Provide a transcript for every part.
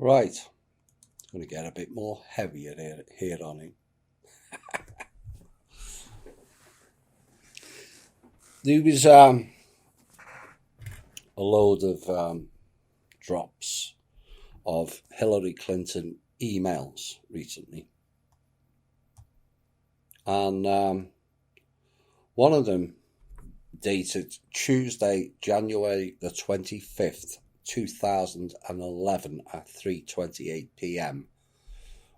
Right, going to get a bit more heavier here on it. There was a load of drops of Hillary Clinton emails recently, and one of them dated Tuesday, January the 25th, 2011 at 3:28 p.m.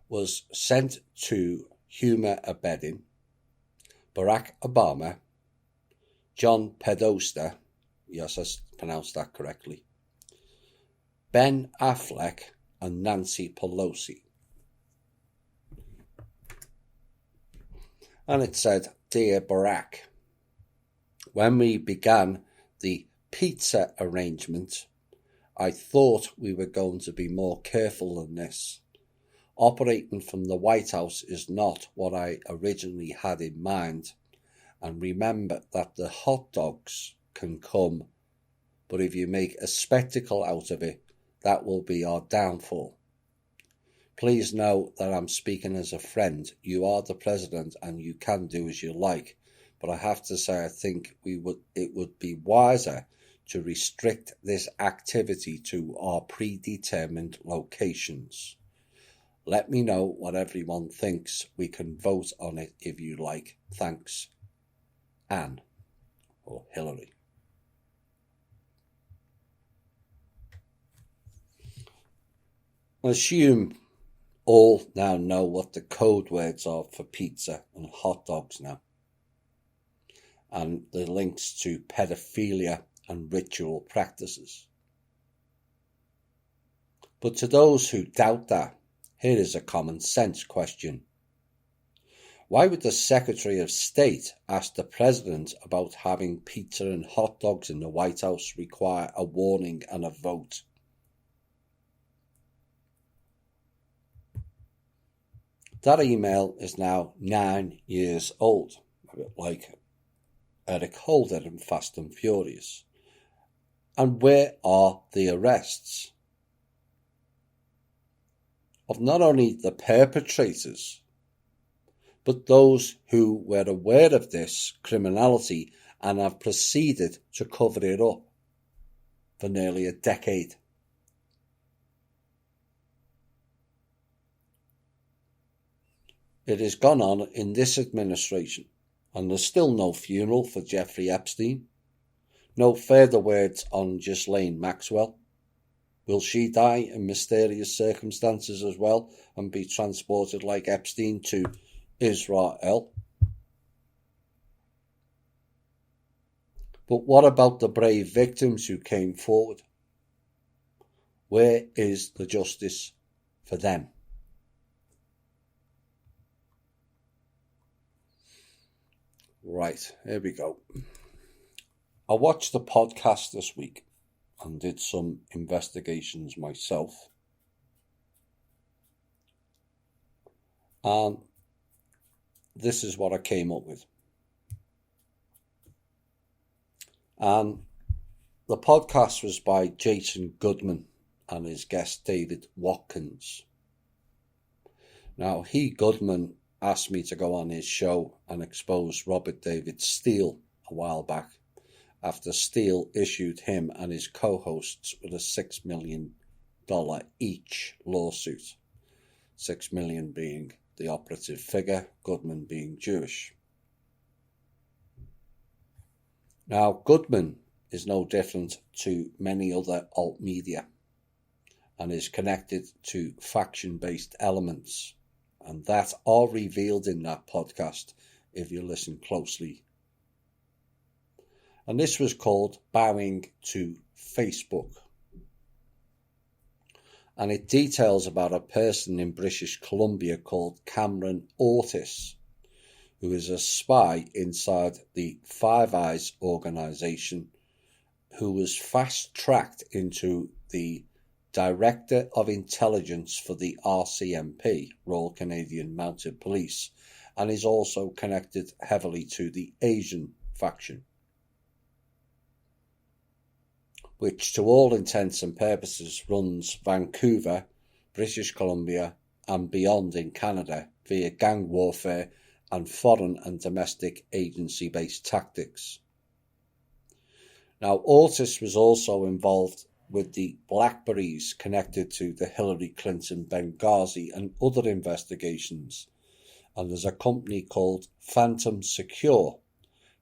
was sent to Huma Abedin, Barack Obama, John Podesta, yes, I pronounced that correctly, Ben Affleck, and Nancy Pelosi. And it said, "Dear Barack, when we began the pizza arrangement, I thought we were going to be more careful than this. Operating from the White House is not what I originally had in mind. And remember that the hot dogs can come, but if you make a spectacle out of it, that will be our downfall. Please know that I'm speaking as a friend. You are the president and you can do as you like, but I have to say I think it would be wiser to restrict this activity to our predetermined locations. Let me know what everyone thinks. We can vote on it if you like. Thanks. Anne," or Hillary. I assume all now know what the code words are for pizza and hot dogs now, and the links to pedophilia and ritual practices. But to those who doubt that, here is a common sense question. Why would the Secretary of State ask the President about having pizza and hot dogs in the White House require a warning and a vote? That email is now 9 years old, a bit like Eric Holder in Fast and Furious. And where are the arrests of not only the perpetrators, but those who were aware of this criminality and have proceeded to cover it up for nearly a decade? It has gone on in this administration, and there's still no funeral for Jeffrey Epstein. No further words on Ghislaine Maxwell. Will she die in mysterious circumstances as well and be transported like Epstein to Israel? But what about the brave victims who came forward? Where is the justice for them? Right, here we go. I watched the podcast this week and did some investigations myself. And this is what I came up with. And the podcast was by Jason Goodman and his guest David Watkins. Now, Goodman asked me to go on his show and expose Robert David Steele a while back, after Steele issued him and his co-hosts with a $6 million each lawsuit. $6 million being the operative figure, Goodman being Jewish. Now, Goodman is no different to many other alt media and is connected to faction-based elements, and that are revealed in that podcast if you listen closely. And this was called Bowing to Facebook. And it details about a person in British Columbia called Cameron Ortis, who is a spy inside the Five Eyes organization, who was fast-tracked into the Director of Intelligence for the RCMP, Royal Canadian Mounted Police, and is also connected heavily to the Asian faction, which to all intents and purposes runs Vancouver, British Columbia, and beyond in Canada via gang warfare and foreign and domestic agency-based tactics. Now, Ortiz was also involved with the Blackberries connected to the Hillary Clinton Benghazi and other investigations, and there's a company called Phantom Secure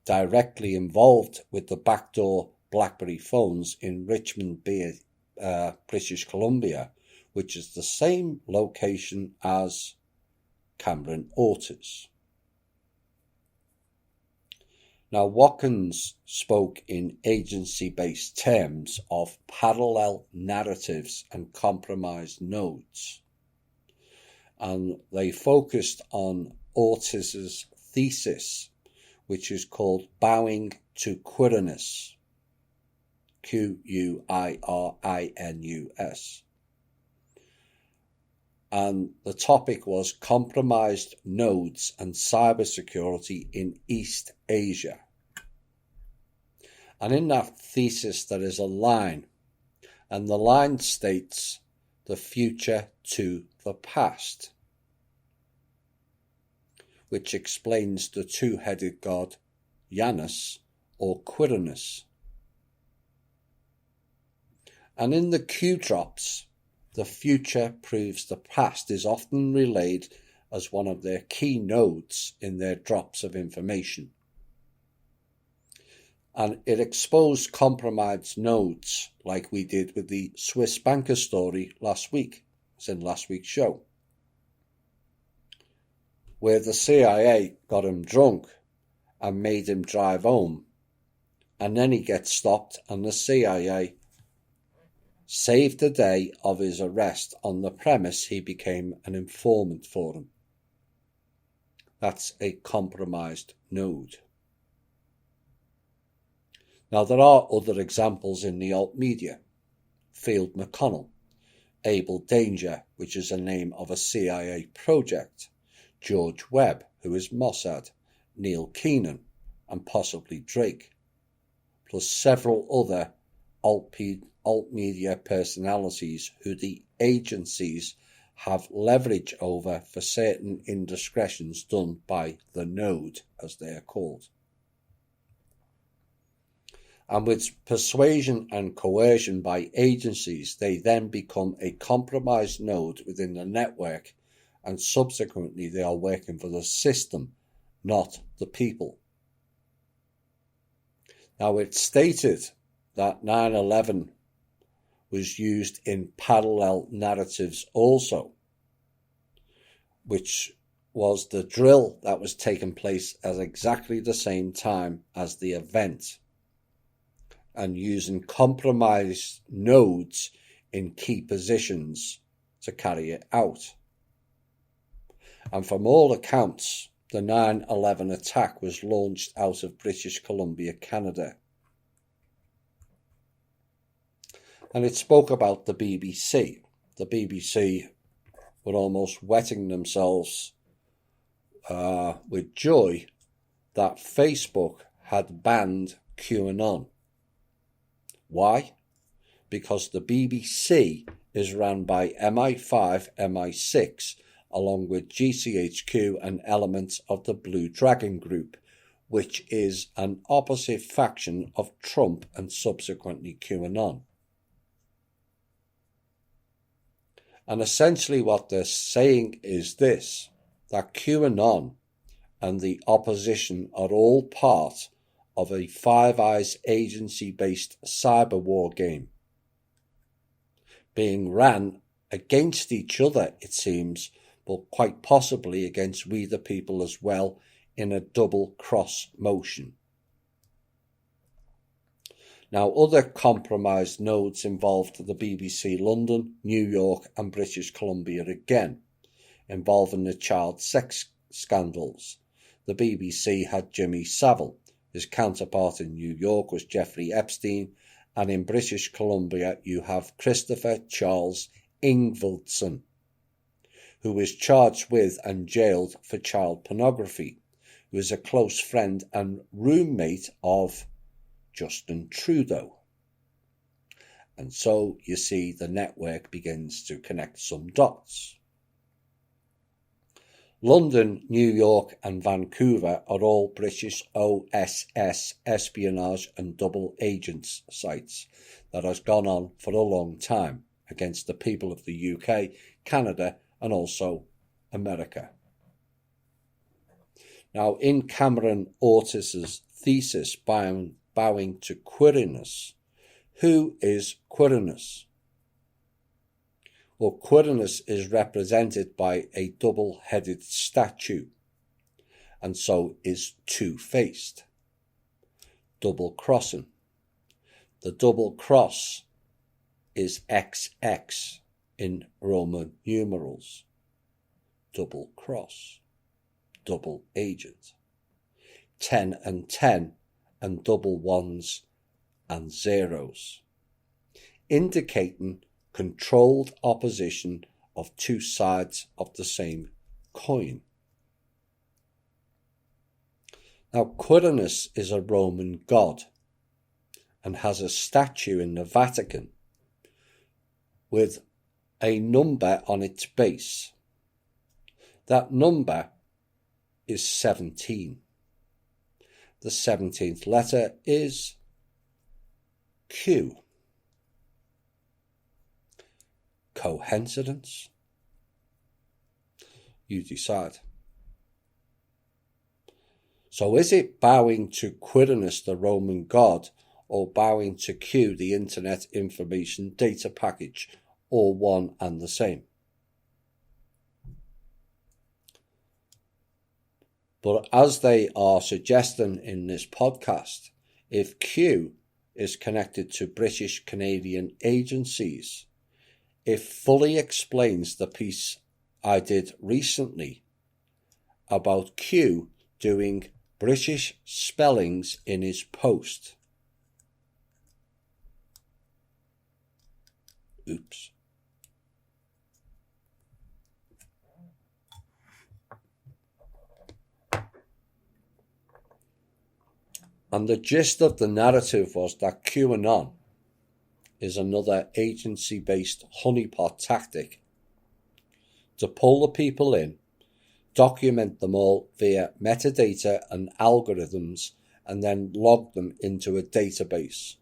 directly involved with the backdoor BlackBerry phones in Richmond, British Columbia, which is the same location as Cameron Ortiz. Now, Watkins spoke in agency-based terms of parallel narratives and compromised nodes, and they focused on Ortiz's thesis, which is called Bowing to Quirinus, Quirinus. And the topic was compromised nodes and cybersecurity in East Asia. And in that thesis there is a line, and the line states, the future to the past, which explains the two-headed god Janus or Quirinus. And in the Q drops, the future proves the past is often relayed as one of their key nodes in their drops of information. And it exposed compromised nodes like we did with the Swiss banker story last week. It's in last week's show, where the CIA got him drunk and made him drive home, and then he gets stopped and the CIA saved the day of his arrest on the premise he became an informant for them. That's a compromised node. Now, there are other examples in the alt media. Field McConnell, Able Danger, which is a name of a CIA project, George Webb, who is Mossad, Neil Keenan, and possibly Drake, plus several other alt media personalities who the agencies have leverage over for certain indiscretions done by the node, as they are called. And with persuasion and coercion by agencies, they then become a compromised node within the network, and subsequently they are working for the system, not the people. Now, it's stated that 9/11 was used in parallel narratives also, which was the drill that was taking place at exactly the same time as the event, and using compromised nodes in key positions to carry it out. And from all accounts, the 9/11 attack was launched out of British Columbia, Canada. And it spoke about the BBC. The BBC were almost wetting themselves with joy that Facebook had banned QAnon. Why? Because the BBC is run by MI5, MI6, along with GCHQ and elements of the Blue Dragon Group, which is an opposite faction of Trump and subsequently QAnon. And essentially what they're saying is this, that QAnon and the opposition are all part of a Five Eyes agency-based cyber war game, being ran against each other, it seems, but quite possibly against we the people as well, in a double cross motion. Now, other compromised nodes involved the BBC London, New York and British Columbia again, involving the child sex scandals. The BBC had Jimmy Savile. His counterpart in New York was Jeffrey Epstein, and in British Columbia you have Christopher Charles Ingvildson, who was charged with and jailed for child pornography, who is a close friend and roommate of Justin Trudeau. And so you see the network begins to connect some dots. London, New York and Vancouver are all British OSS espionage and double agents sites that has gone on for a long time against the people of the UK, Canada and also America. Now, in Cameron Ortis's thesis, Bowing to Quirinus, who is Quirinus? Well, Quirinus is represented by a double-headed statue, and so is two-faced, double-crossing. The double cross is XX in Roman numerals. Double cross, double agent. 10 and 10 and double ones and zeros, indicating controlled opposition of two sides of the same coin. Now, Quirinus is a Roman god and has a statue in the Vatican with a number on its base. That number is 17. The 17th letter is Q. Coincidence? You decide. So is it bowing to Quirinus, the Roman god, or bowing to Q, the Internet Information Data Package, or one and the same? But as they are suggesting in this podcast, if Q is connected to British Canadian agencies, it fully explains the piece I did recently about Q doing British spellings in his post. Oops. And the gist of the narrative was that QAnon is another agency-based honeypot tactic to pull the people in, document them all via metadata and algorithms, and then log them into a database.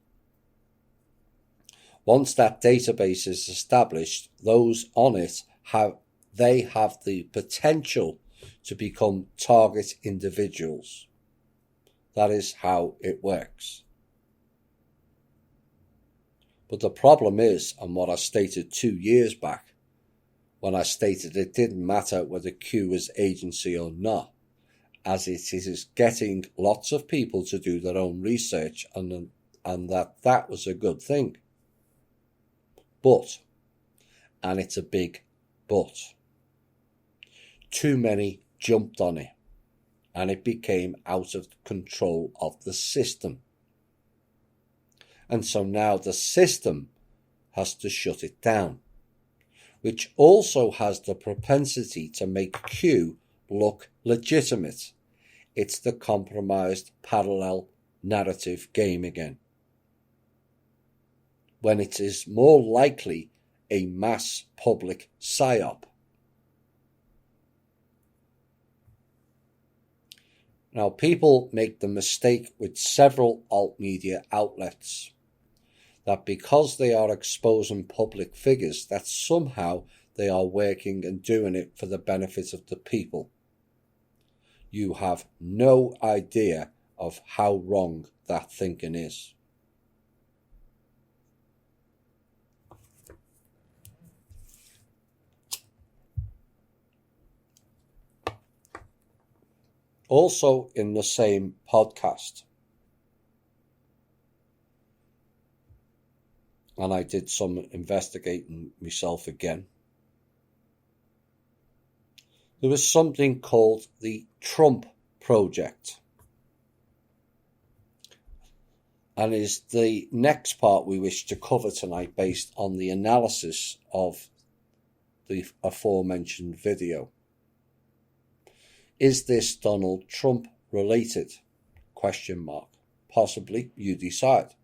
Once that database is established, those on it have the potential to become target individuals. That is how it works. But the problem is, and what I stated 2 years back, when I stated it didn't matter whether Q was agency or not, as it is getting lots of people to do their own research, and that was a good thing. But, and it's a big but, too many jumped on it, and it became out of control of the system. And so now the system has to shut it down, which also has the propensity to make Q look legitimate. It's the compromised parallel narrative game again, when it is more likely a mass public psyop. Now, people make the mistake with several alt media outlets that because they are exposing public figures, that somehow they are working and doing it for the benefit of the people. You have no idea of how wrong that thinking is. Also in the same podcast, and I did some investigating myself again, there was something called the Trump Project, and is the next part we wish to cover tonight based on the analysis of the aforementioned video. Is this Donald Trump related? Question mark. Possibly, you decide.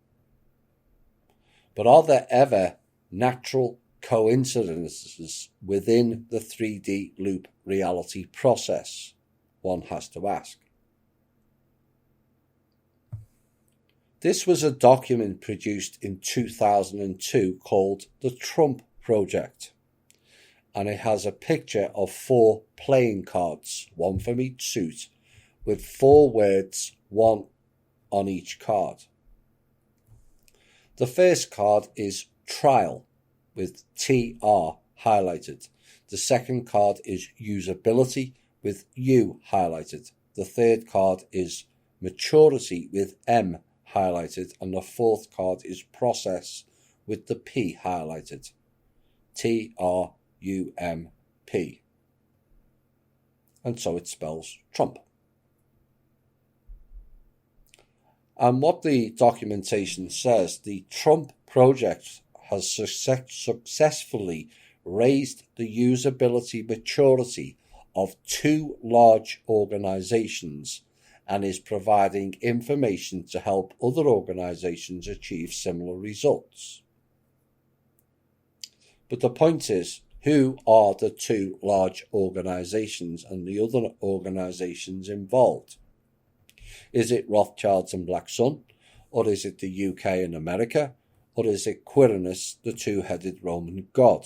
But are there ever natural coincidences within the 3D loop reality process? One has to ask. This was a document produced in 2002 called the Trump Project, and it has a picture of 4 playing cards, one from each suit, with 4 words, one on each card. The first card is trial, with TR highlighted. The second card is usability, with U highlighted. The third card is maturity, with M highlighted, and the fourth card is process, with the P highlighted. TRUMP. And so it spells Trump. And what the documentation says, the Trump project has successfully raised the usability maturity of 2 large organizations and is providing information to help other organizations achieve similar results. But the point is, who are the 2 large organizations and the other organizations involved? Is it Rothschilds and Black Sun, or is it the UK and America, or is it Quirinus, the 2-headed Roman god?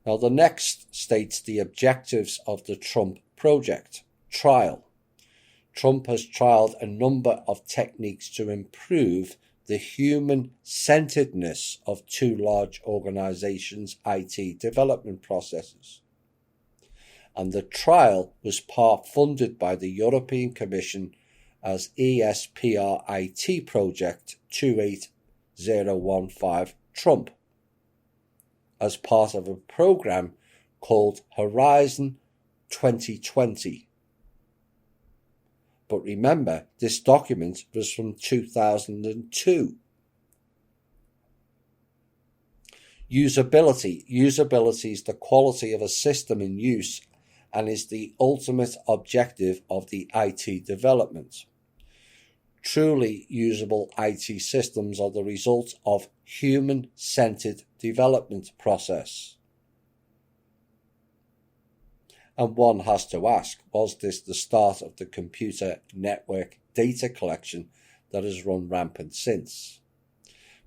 Now, the next states the objectives of the Trump project. Trial. Trump has trialed a number of techniques to improve the human-centeredness of 2 large organizations' IT development processes. And the trial was part funded by the European Commission as ESPRIT Project 28015 Trump, as part of a program called Horizon 2020. But remember, this document was from 2002. Usability. Usability is the quality of a system in use and is the ultimate objective of the IT development. Truly usable IT systems are the result of human-centered development process. And one has to ask, was this the start of the computer network data collection that has run rampant since?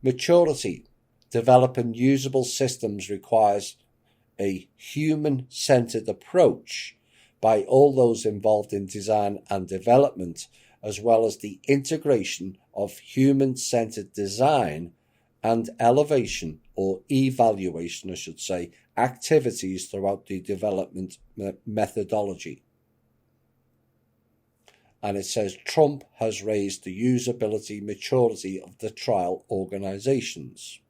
Maturity. Developing usable systems requires a human-centered approach by all those involved in design and development, as well as the integration of human-centered design and elevation, or evaluation, I should say, activities throughout the development methodology. And it says Trump has raised the usability maturity of the trial organizations.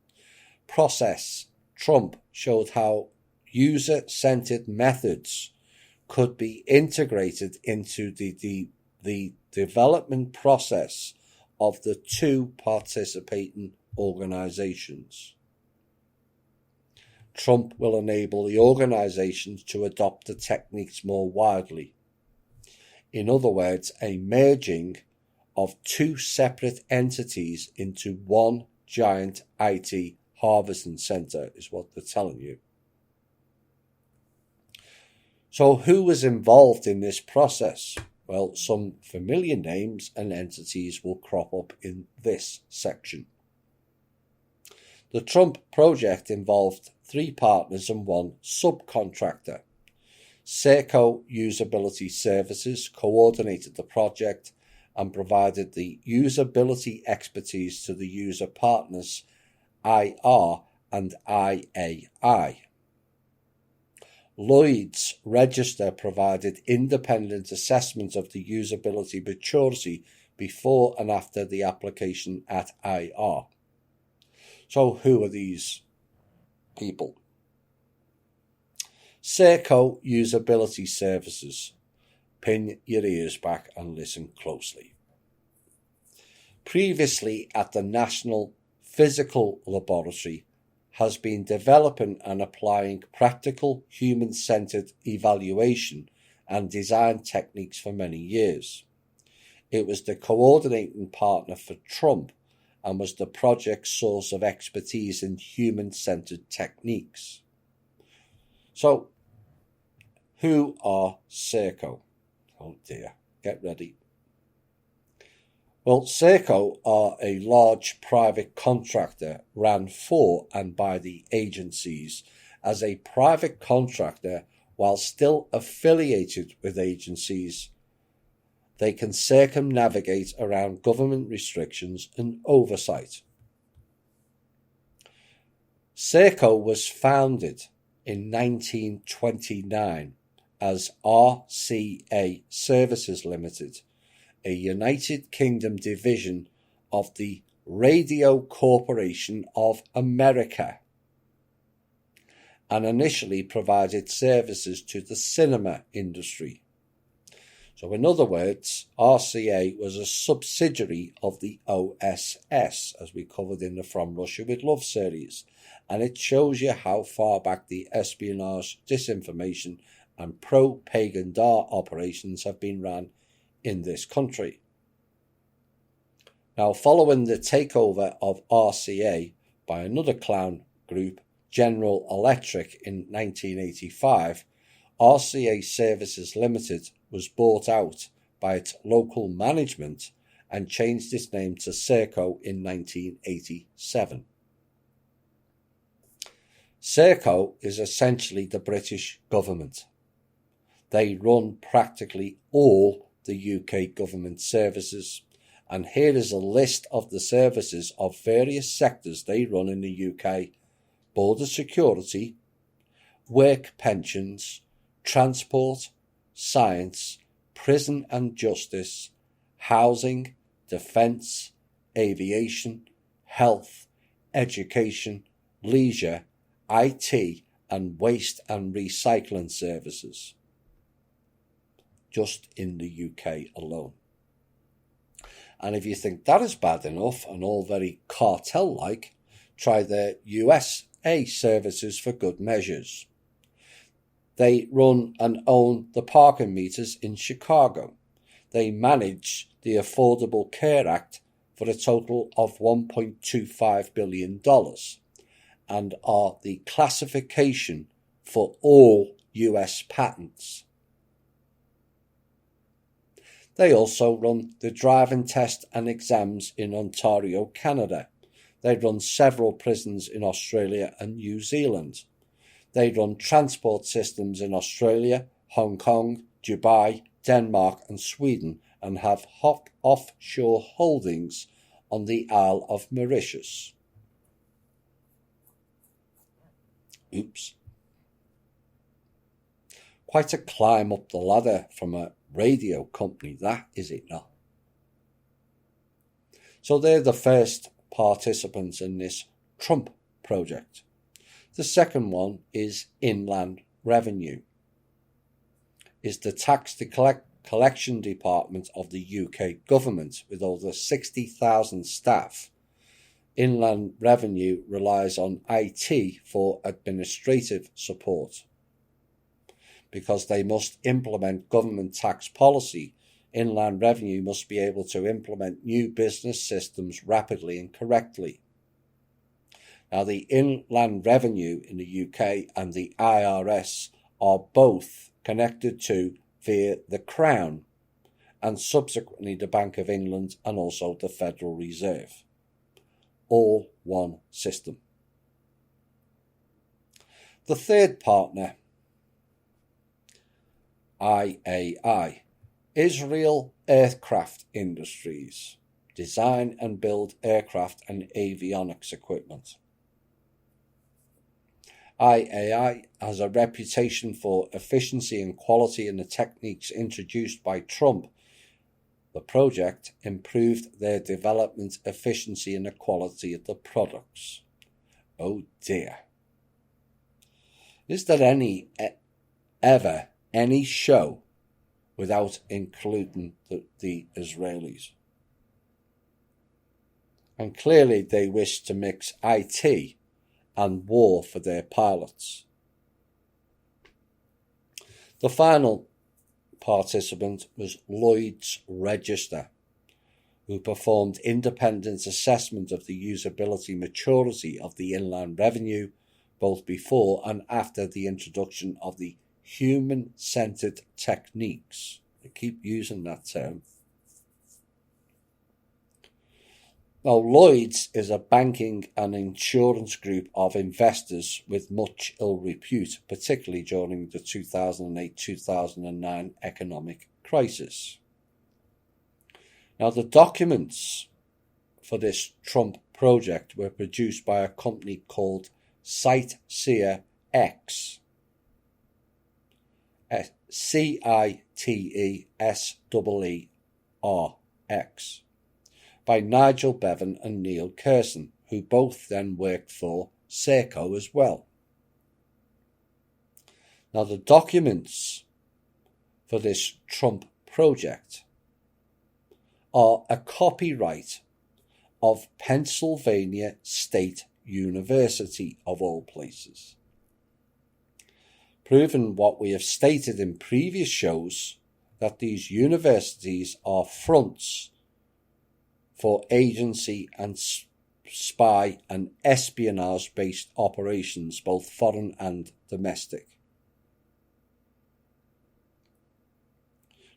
Process. Trump showed how user-centered methods could be integrated into the development process of the 2 participating organizations. Trump will enable the organizations to adopt the techniques more widely. In other words, a merging of 2 separate entities into one giant IT harvesting center is what they're telling you. So who was involved in this process? Well, some familiar names and entities will crop up in this section. The Trump project involved 3 partners and 1 subcontractor. Circo Usability Services coordinated the project and provided the usability expertise to the user partners IR and IAI. Lloyd's Register provided independent assessment of the usability maturity before and after the application at IR. So who are these people? Circo Usability Services. Pin your ears back and listen closely. Previously at the National Physical Laboratory, has been developing and applying practical human-centered evaluation and design techniques for many years. It was the coordinating partner for Trump and was the project's source of expertise in human-centered techniques. So, who are Circo? Oh dear, get ready. Well, Circo are a large private contractor ran for and by the agencies. As a private contractor, while still affiliated with agencies, they can circumnavigate around government restrictions and oversight. Circo was founded in 1929 as RCA Services Limited, a United Kingdom division of the Radio Corporation of America, and initially provided services to the cinema industry. So in other words, RCA was a subsidiary of the OSS, as we covered in the From Russia with Love series, and it shows you how far back the espionage, disinformation and pro-pagan DAR operations have been run in this country. Now, following the takeover of RCA by another clown group, General Electric, in 1985, RCA Services Limited was bought out by its local management and changed its name to Circo in 1987. Circo is essentially the British government. They run practically all the UK government services, and here is a list of the services of various sectors they run in the UK: border security, work pensions, transport, science, prison and justice, housing, defence, aviation, health, education, leisure, IT, and waste and recycling services, just in the UK alone. And if you think that is bad enough and all very cartel-like, try the USA services for good measures. They run and own the parking meters in Chicago. They manage the Affordable Care Act for a total of $1.25 billion and are the classification for all US patents. They also run the driving test and exams in Ontario, Canada. They run several prisons in Australia and New Zealand. They run transport systems in Australia, Hong Kong, Dubai, Denmark and Sweden, and have offshore holdings on the Isle of Mauritius. Oops. Quite a climb up the ladder from a radio company, that, is it not? So they're the first participants in this Trump project. The second one is Inland Revenue. Is the tax collection department of the UK government with over 60,000 staff. Inland Revenue relies on IT for administrative support. Because they must implement government tax policy, Inland Revenue must be able to implement new business systems rapidly and correctly. Now, the Inland Revenue in the UK and the IRS are both connected to via the Crown and subsequently the Bank of England and also the Federal Reserve. All one system. The third partner, IAI, Israel Aircraft Industries, design and build aircraft and avionics equipment. IAI has a reputation for efficiency and quality in the techniques introduced by Trump. The project improved their development efficiency and the quality of the products. Oh dear. Is there ever any show without including the Israelis? And clearly they wish to mix IT and war for their pilots. The final participant was Lloyd's Register, who performed independent assessment of the usability maturity of the Inland Revenue, both before and after the introduction of the human-centred techniques. I keep using that term. Now, Lloyds is a banking and insurance group of investors with much ill repute, particularly during the 2008-2009 economic crisis. Now, the documents for this Trump project were produced by a company called Sightseer X, CITESEERX, by Nigel Bevan and Neil Kerson, who both then worked for Circo as well. Now, the documents for this Trump project are a copyright of Pennsylvania State University, of all places, proving what we have stated in previous shows, that these universities are fronts for agency and spy and espionage-based operations, both foreign and domestic.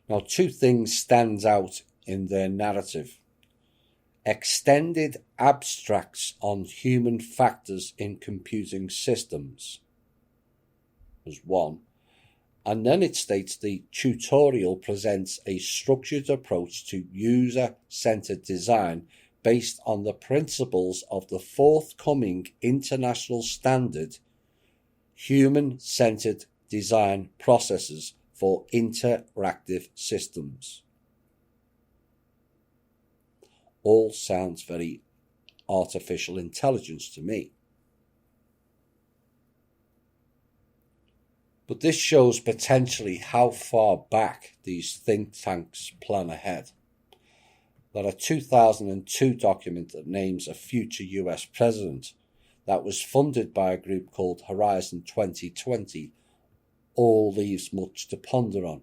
Now, two things stand out in their narrative. Extended abstracts on human factors in computing systems was one, and then it states the tutorial presents a structured approach to user-centered design based on the principles of the forthcoming international standard human-centered design processes for interactive systems. All sounds very artificial intelligence to me. But this shows potentially how far back these think tanks plan ahead. That a 2002 document that names a future US president that was funded by a group called Horizon 2020 all leaves much to ponder on.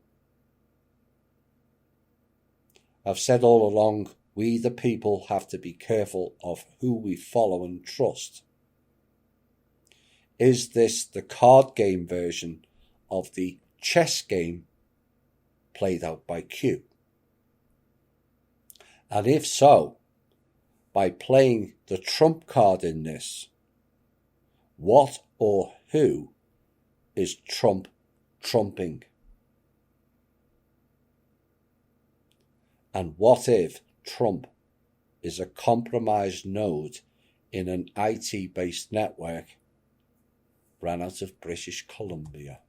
I've said all along, we the people have to be careful of who we follow and trust. Is this the card game version of the chess game played out by Q? And if so, by playing the trump card in this, what or who is Trump trumping? And what if Trump is a compromised node in an IT-based network ran out of British Columbia?